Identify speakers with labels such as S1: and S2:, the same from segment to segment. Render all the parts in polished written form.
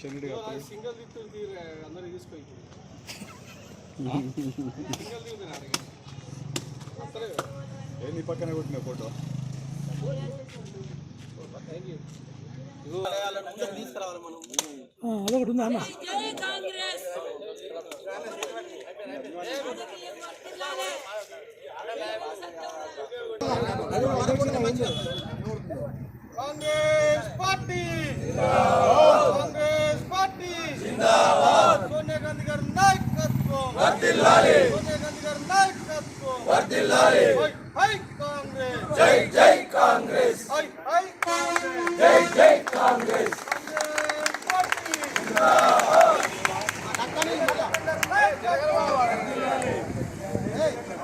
S1: Single అందరూ తీసుకోండి
S2: నీ పక్కన కొట్టిన ఫోటో
S1: తీసుకురావాలి మనం
S3: అదొకటి ఉందా అన్న
S1: कांग्रेस पार्टी कांग्रेस पार्टी जिंदाबाद सोनिया गांधी गारी नायकत्వం వర్ధిల్లాలి सोनिया गांधी गारी नायकत्వం వర్ధిల్లాలి హై కాంగ్రెస్ జై జై కాంగ్రెస్ హై హై కాంగ్రెస్ జై జై కాంగ్రెస్ కాంగ్రెస్ పార్టీ జిందాబాద్ అక్కని వర్ధిల్లాలి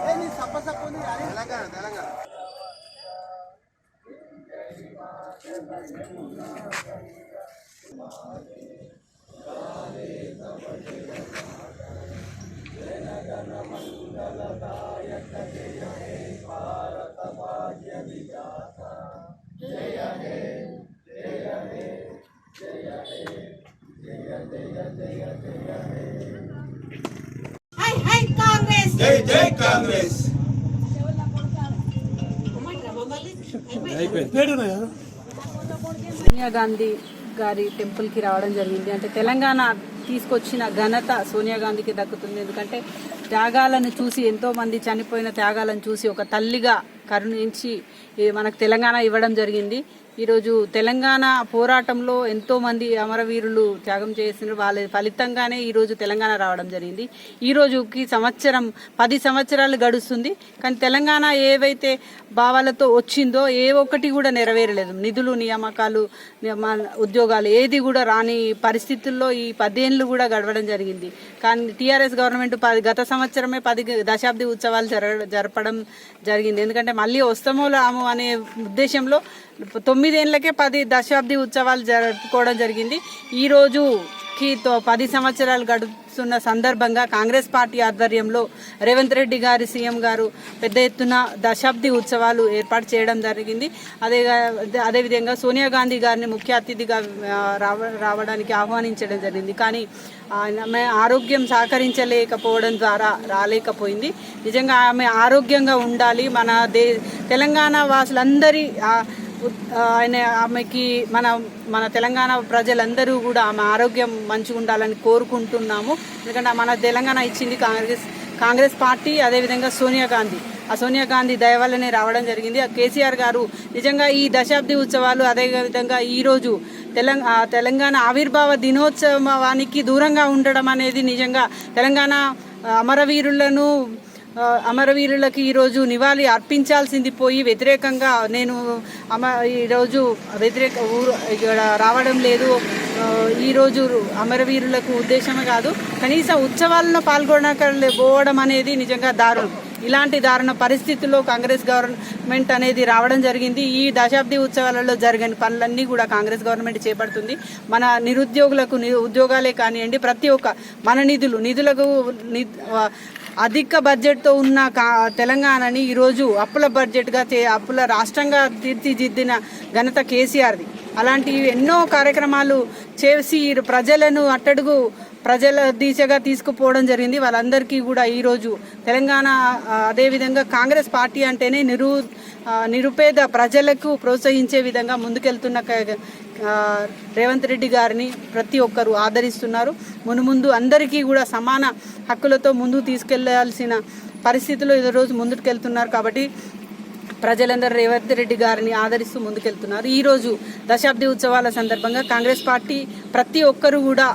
S1: ఏ నీ సప్పసప్పని తెలంగాణ
S2: జై జై కాంగ్రెస్
S4: సోనియా గాంధీ గారి టెంపుల్కి రావడం జరిగింది. అంటే తెలంగాణ తీసుకొచ్చిన ఘనత సోనియా గాంధీకి దక్కుతుంది. ఎందుకంటే త్యాగాలను చూసి, ఎంతోమంది చనిపోయిన త్యాగాలను చూసి ఒక తల్లిగా కరుణించి మనకు తెలంగాణ ఇవ్వడం జరిగింది. ఈరోజు తెలంగాణ పోరాటంలో ఎంతోమంది అమరవీరులు త్యాగం చేసిన వాళ్ళ ఫలితంగానే ఈరోజు తెలంగాణ రావడం జరిగింది. ఈరోజుకి 10 సంవత్సరాలు గడుస్తుంది. కానీ తెలంగాణ ఏవైతే భావాలతో వచ్చిందో ఏ ఒక్కటి కూడా నెరవేరలేదు. నిధులు, నియామకాలు, ఉద్యోగాలు ఏది కూడా రాని పరిస్థితుల్లో ఈ 10 ఏళ్ళు కూడా గడవడం జరిగింది. కానీ టీఆర్ఎస్ గవర్నమెంట్ గత సంవత్సరమే 10 దశాబ్ది ఉత్సవాలు జరపడం జరిగింది. ఎందుకంటే మళ్ళీ వస్తామో రాము అనే ఉద్దేశంలో 9 ఏళ్లకే 10 దశాబ్ది ఉత్సవాలు జరుపుకోవడం జరిగింది. ఈ రోజుకి 10 సంవత్సరాలు గడుస్తున్న సందర్భంగా కాంగ్రెస్ పార్టీ ఆధ్వర్యంలో రేవంత్ రెడ్డి గారి సీఎం గారు పెద్ద ఎత్తున దశాబ్ది ఉత్సవాలు ఏర్పాటు చేయడం జరిగింది. అదేవిధంగా సోనియా గాంధీ గారిని ముఖ్య అతిథిగా రావడానికి ఆహ్వానించడం జరిగింది. కానీ ఆమె ఆరోగ్యం సహకరించలేకపోవడం ద్వారా రాలేకపోయింది. నిజంగా ఆమె ఆరోగ్యంగా ఉండాలి. మన తెలంగాణ వాసులందరి ఆమెకి మన తెలంగాణ ప్రజలందరూ కూడా ఆమె ఆరోగ్యం మంచిగా ఉండాలని కోరుకుంటున్నాము. ఎందుకంటే మన తెలంగాణ ఇచ్చింది కాంగ్రెస్ పార్టీ, అదేవిధంగా సోనియా గాంధీ. ఆ సోనియా గాంధీ దయ వల్లనే రావడం జరిగింది. కేసీఆర్ గారు నిజంగా ఈ దశాబ్ది ఉత్సవాలు, అదేవిధంగా ఈరోజు తెలంగాణ ఆవిర్భావ దినోత్సవానికి దూరంగా ఉండడం అనేది నిజంగా తెలంగాణ అమరవీరులకి ఈరోజు నివాళి అర్పించాల్సింది పోయి వ్యతిరేకంగా నేను ఈరోజు ఇక్కడ రావడం లేదు. ఈరోజు అమరవీరులకు ఉద్దేశమే కాదు, కనీసం ఉత్సవాలను పాల్గొనకపోవడం అనేది నిజంగా దారుణం. ఇలాంటి దారుణ పరిస్థితుల్లో కాంగ్రెస్ గవర్నమెంట్ అనేది రావడం జరిగింది. ఈ దశాబ్ది ఉత్సవాలలో జరిగిన పనులన్నీ కూడా కాంగ్రెస్ గవర్నమెంట్ చేపడుతుంది. మన నిరుద్యోగులకు ఉద్యోగాలే కానివ్వండి, ప్రతి ఒక్క మన నిధులకు అధిక బడ్జెట్తో ఉన్న తెలంగాణని ఈరోజు అప్పుల బడ్జెట్గా అప్పుల రాష్ట్రంగా తీర్చిదిద్దిన ఘనత కేసీఆర్ది. అలాంటి ఎన్నో కార్యక్రమాలు చేసి ప్రజలను ప్రజల దిశగా తీసుకుపోవడం జరిగింది. వాళ్ళందరికీ కూడా ఈరోజు తెలంగాణ, అదేవిధంగా కాంగ్రెస్ పార్టీ అంటేనే నిరుపేద ప్రజలకు ప్రోత్సహించే విధంగా ముందుకెళ్తున్న రేవంత్ రెడ్డి గారిని ప్రతి ఒక్కరూ ఆదరిస్తున్నారు. మునుముందు అందరికీ కూడా సమాన హక్కులతో ముందుకు తీసుకెళ్లాల్సిన పరిస్థితిలో ఈరోజు ముందుకెళ్తున్నారు. కాబట్టి ప్రజలందరూ రేవంత్ రెడ్డి గారిని ఆదరిస్తూ ముందుకెళ్తున్నారు. ఈరోజు దశాబ్ది ఉత్సవాల సందర్భంగా కాంగ్రెస్ పార్టీ ప్రతి ఒక్కరూ కూడా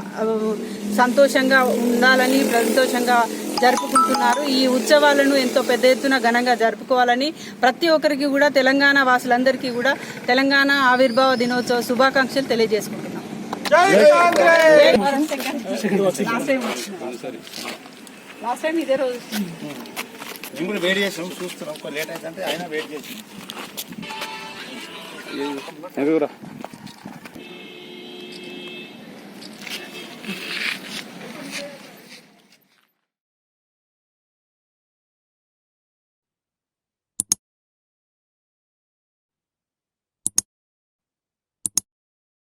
S4: సంతోషంగా ఉండాలని, సంతోషంగా జరుపుకుంటున్నారు. ఈ ఉత్సవాలను ఎంతో పెద్ద ఎత్తున ఘనంగా జరుపుకోవాలని ప్రతి ఒక్కరికి కూడా, తెలంగాణ వాసులందరికీ కూడా తెలంగాణ ఆవిర్భావ దినోత్సవ శుభాకాంక్షలు తెలియజేసుకుంటున్నాం. లాస్ట్ టైం ఇదే రోజు
S2: మేము కూడా వెయిట్ చేసాం, చూస్తున్నాం. లేట్ అయితే ఆయన వెయిట్ చేసి